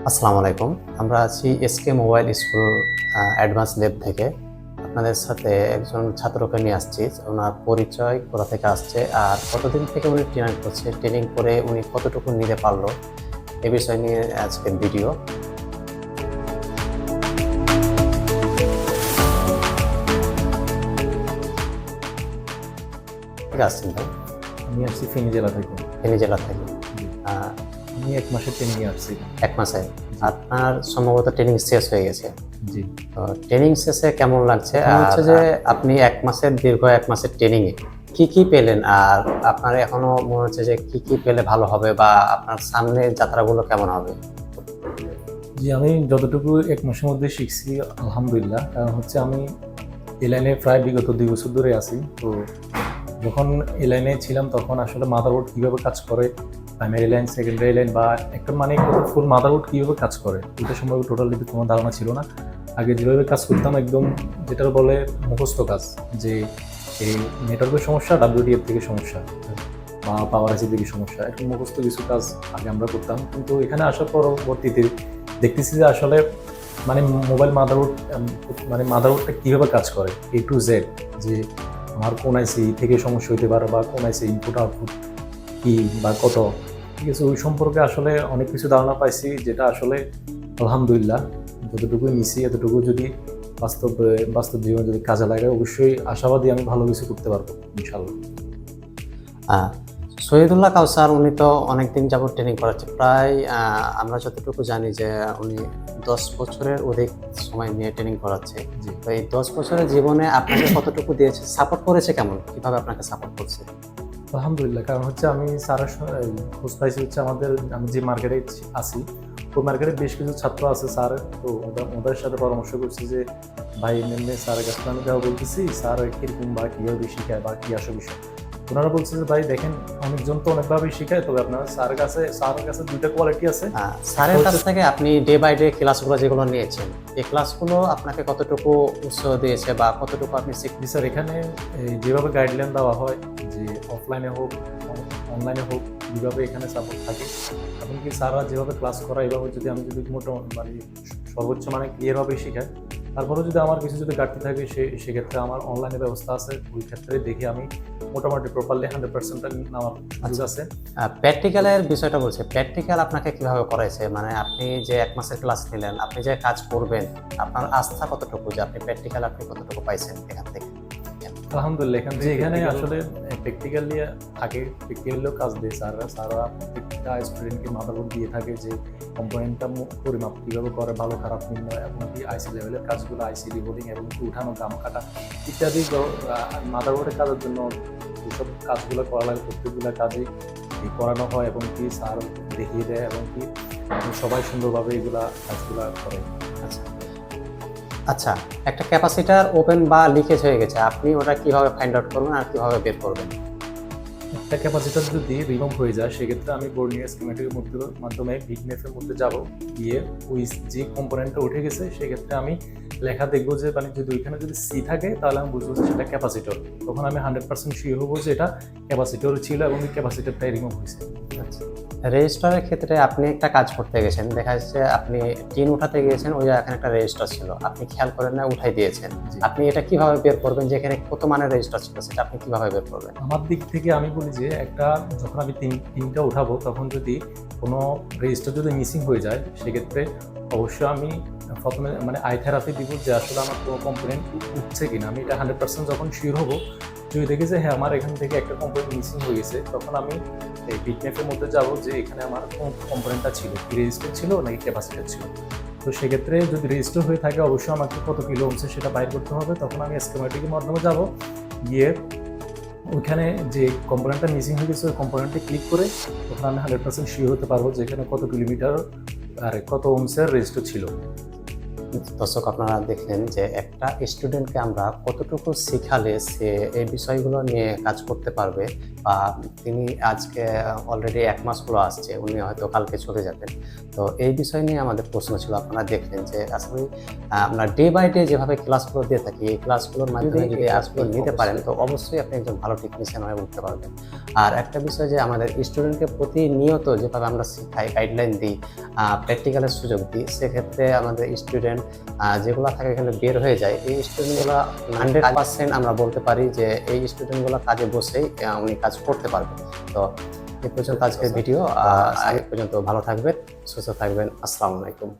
আসসালামু আলাইকুম। আমরা আছি এস.ক মোবাইল স্কুল অ্যাডভান্স ল্যাব থেকে। আপনাদের সাথে একজন ছাত্রকে নিয়ে আসছি। ওনার পরিচয় কোথা থেকে আসছে আর কতদিন থেকে উনি ট্রেনিং করছে, ট্রেনিং করে উনি কতটুকু নিতে পারলো এ বিষয় নিয়ে আজকের ভিডিও। ঠিক আসছেন ভাই? আমি আসছি ফেনী জেলা থেকে। ফেনী জেলা থেকে। আমি 1 মাসের ট্রেনিং আসছি। 1 মাসে? আপনার সম্ভবত ট্রেনিং শেষ হয়ে গেছে। জি। তো ট্রেনিং শেষে কেমন লাগছে? আর হচ্ছে যে আপনি 1 মাসের দীর্ঘ 1 মাসের ট্রেনিংয়ে কি পেলেন? আর আপনার এখনো মনে হচ্ছে যে কি পেলে ভালো হবে বা আপনার সামনের যাত্রাগুলো কেমন হবে? জি, আমি যতটুকু 1 মাসের মধ্যে শিখছি আলহামদুলিল্লাহ। কারণ হচ্ছে আমি এই লাইনে প্রায় বিগত 2 বছর ধরে আছি। তো যখন এই লাইনে ছিলাম তখন আসলে মাদারবোর্ড কীভাবে কাজ করে, প্রাইমারি লাইন, সেকেন্ডারি লাইন বা একটা মানে ফুল মাদারবোর্ড কীভাবে কাজ করে এটা সম্পর্কে টোটালি কোনো ধারণা ছিল না। আগে যেভাবে কাজ করতাম একদম যেটা বলে মুখস্থ কাজ, যে এই নেটওয়ার্কের সমস্যা, WDF থেকে সমস্যা বা পাওয়ার আইসি থেকে সমস্যা, একটু মুখস্থ কিছু কাজ আগে আমরা করতাম। কিন্তু এখানে আসার পরবর্তীতে দেখতেছি যে আসলে মানে মোবাইল মাদারবোর্ডটা কীভাবে কাজ করে A to Z, যে আমার কোন আইসি থেকে সমস্যা হতে পারে বা কোন আইসি ইনপুট আউটপুট কী বা কত, ঠিক আছে, ওই সম্পর্কে আসলে অনেক কিছু ধারণা পাইছি, যেটা আসলে আলহামদুলিল্লাহ যতটুকু নিছি এতটুকু যদি বাস্তব জীবনে যদি কাজে লাগে অবশ্যই আশাবাদী আমি ভালো কিছু করতে পারবো ইনশাল্লাহ। শহীদুল্লাহ কাউসার উনি তো অনেকদিন যাবত ট্রেনিং করাচ্ছে, প্রায় আমরা যতটুকু জানি যে উনি 10 বছরের অধিক সময় নিয়ে ট্রেনিং করাচ্ছে। তো এই 10 বছরের জীবনে আপনাকে কতটুকু দিয়েছে, সাপোর্ট করেছে, কেমন কীভাবে আপনাকে সাপোর্ট করছে? আলহামদুলিল্লাহ, কারণ হচ্ছে আমি স্যারের খোঁজ পাইছি হচ্ছে আমি যে মার্কেটে আছি ওই মার্কেটে বেশ কিছু ছাত্র আছে স্যার, তো ওদের সাথে পরামর্শ করছি যে ভাই এমনি স্যারের কাছে আমি যাওয়া বলতেছি, স্যার কীরকম বা কীভাবে শেখায় বা কী আসে বিষয়। ওনারা বলছে যে ভাই দেখেন অনেকজন তো অনেকভাবেই শেখায়, তবে আপনার স্যারের কাছে দুইটা কোয়ালিটি আছে। স্যারের কাছ থেকে আপনি ডে বাই ডে ক্লাসগুলো যেগুলো নিয়েছেন, এই ক্লাসগুলো আপনাকে কতটুকু উৎসাহ দিয়েছে বা কতটুকু আপনি শিখছি? স্যার এখানে যেভাবে গাইডলাইন দেওয়া হয়, যে অফলাইনে হোক অনলাইনে হোক, যেভাবে এখানে সাপোর্ট থাকে, এমনকি স্যাররা যেভাবে ক্লাস করা এভাবে যদি আমি মোটামুটি সর্বোচ্চ ক্লিয়ারভাবে শেখাই, তারপরেও যদি আমার কিছু ঘাটতি থাকে সেক্ষেত্রে আমার অনলাইনে ব্যবস্থা আছে, ওই ক্ষেত্রে দেখি আমি মোটামুটি প্রপারলি 100% নেওয়ার সুযোগ আছে। প্র্যাকটিক্যালের বিষয়টা বলছে, প্র্যাকটিক্যাল আপনাকে কিভাবে করাইছে? আপনি যে 1 মাসের ক্লাস নিলেন, আপনি যে কাজ করবেন, আপনার আস্থা কতটুকু যে আপনি প্র্যাকটিক্যাল কতটুকু পাইছেন এখান থেকে? আলহামদুলিল্লাহ, এখানে আসলে প্র্যাকটিক্যালি থাকে, প্র্যাকটিক্যালিও কাজ দেয় স্যাররা প্রত্যেকটা স্টুডেন্টকে মাদারবোর্ড দিয়ে থাকে, যে কম্পোনেন্টটা পরিমাপ কীভাবে করে, ভালো খারাপ নির্ণয়, এমনকি আইসি লেভেলের কাজগুলো, আইসি রিবোর্ডিং এবং উঠানো, দাম কাটা ইত্যাদি মাদারবোর্ডের কাজের জন্য যেসব কাজগুলো করা লাগে প্রত্যেকগুলো কাজেই করানো হয়, এবং কি স্যার দেখিয়ে দেয়, এবং কি সবাই সুন্দরভাবে এগুলা কাজগুলো করে। আচ্ছা, একটা ক্যাপাসিটার ওপেন বা লিকেজ হয়ে গেছে, আপনি ওটা কিভাবে ফাইন্ড আউট করবেন আর কিভাবে বের করবেন? একটা ক্যাপাসিটার যদি রিমুভ হয়ে যায় সেক্ষেত্রে আমি বোর্ডিং স্কিমেটিকের মাধ্যমে বিটম্যাপের মধ্যে যাব, গিয়ে ওই যে কম্পোনেন্টটা উঠে গেছে সেক্ষেত্রে আমি লেখা দেখবো যে যদি ওইখানে যদি সি থাকে তাহলে আমি বুঝবো যে সেটা ক্যাপাসিটর। তখন আমি 100% শিওর হবো যে এটা ক্যাপাসিটর ছিল এবং এই ক্যাপাসিটরটাই রিমুভ হয়েছে। আচ্ছা, রেজিস্টারের ক্ষেত্রে আপনি একটা কাজ করতে গেছেন, দেখা যাচ্ছে আপনি টিন উঠাতে গিয়েছেন, ওই এখানে একটা রেজিস্টার ছিল, আপনি খেয়াল করেন না, উঠাই দিয়েছেন। আপনি এটা কিভাবে বের করবেন যে এখানে কত মানের রেজিস্টার ছিল, সেটা আপনি কিভাবে বের করবেন? আমার দিক থেকে আমি বলি যে যখন আমি তিনটা উঠাবো তখন যদি কোনো রেজিস্টার যদি মিসিং হয়ে যায় সেক্ষেত্রে অবশ্যই আমি প্রথমে আই থেরাপি দিব, যে আসলে আমার কোনো কম্পোনেন্ট উঠছে কিনা। আমি এটা 100% যখন শিওর হবো, যদি দেখি যে হ্যাঁ আমার এখান থেকে একটা কম্পোনেন্ট মিসিং হয়ে গেছে, তখন আমি এই বিটম্যাপের মধ্যে যাব যে এখানে আমার কোন কম্পোনেন্টটা ছিল, কি রেজিস্টার ছিল নাকি ক্যাপাসিটার ছিল। তো সেক্ষেত্রে যদি রেজিস্টার হয়ে থাকে অবশ্যই আমাকে কত কিলো ওহমস সেটা বাইর করতে হবে। তখন আমি স্কিমেটিকের মাধ্যমে যাব, গিয়ে ওইখানে যে কম্পোনেন্টটা মিসিং হয়ে গেছে ওই কম্পোনেন্টে ক্লিক করে তখন আমি 100% শিওর হতে পারবো যে এখানে কত কিলোমিটার আর কত ওহমসের রেজিস্টার ছিল। দর্শক আপনারা দেখলেন যে একটা স্টুডেন্টকে আমরা কতটুকু শিখালে সে এই বিষয়গুলো নিয়ে কাজ করতে পারবে, বা তিনি আজকে অলরেডি 1 মাস হলো আসছে, উনি হয়তো কালকে চলে যাবেন। তো এই বিষয় নিয়ে আমাদের প্রশ্ন ছিল। আপনারা দেখলেন যে আসলে আমরা ডে বাই ডে যেভাবে ক্লাসগুলো দিয়ে থাকি, এই ক্লাসগুলোর মাধ্যমে যদি ক্লাসগুলো নিতে পারেন তো অবশ্যই আপনি একজন ভালো টেকনিশিয়ান হয়ে উঠতে পারবেন। আর একটা বিষয় যে আমাদের স্টুডেন্টকে প্রতিনিয়ত যেভাবে আমরা শিখাই, গাইডলাইন দিই, প্র্যাকটিক্যালের সুযোগ দিই, সেক্ষেত্রে আমাদের স্টুডেন্ট যেগুলো থাকে এখানে বের হয়ে যায়, এই স্টুডেন্টগুলো 100% আমরা বলতে পারি যে এই স্টুডেন্টগুলো কাজে বসেই উনি কাজ করতে পারবেন। তো এই পর্যন্ত আজকের ভিডিও। আজ পর্যন্ত ভালো থাকবেন, সুস্থ থাকবেন। আসসালামু আলাইকুম।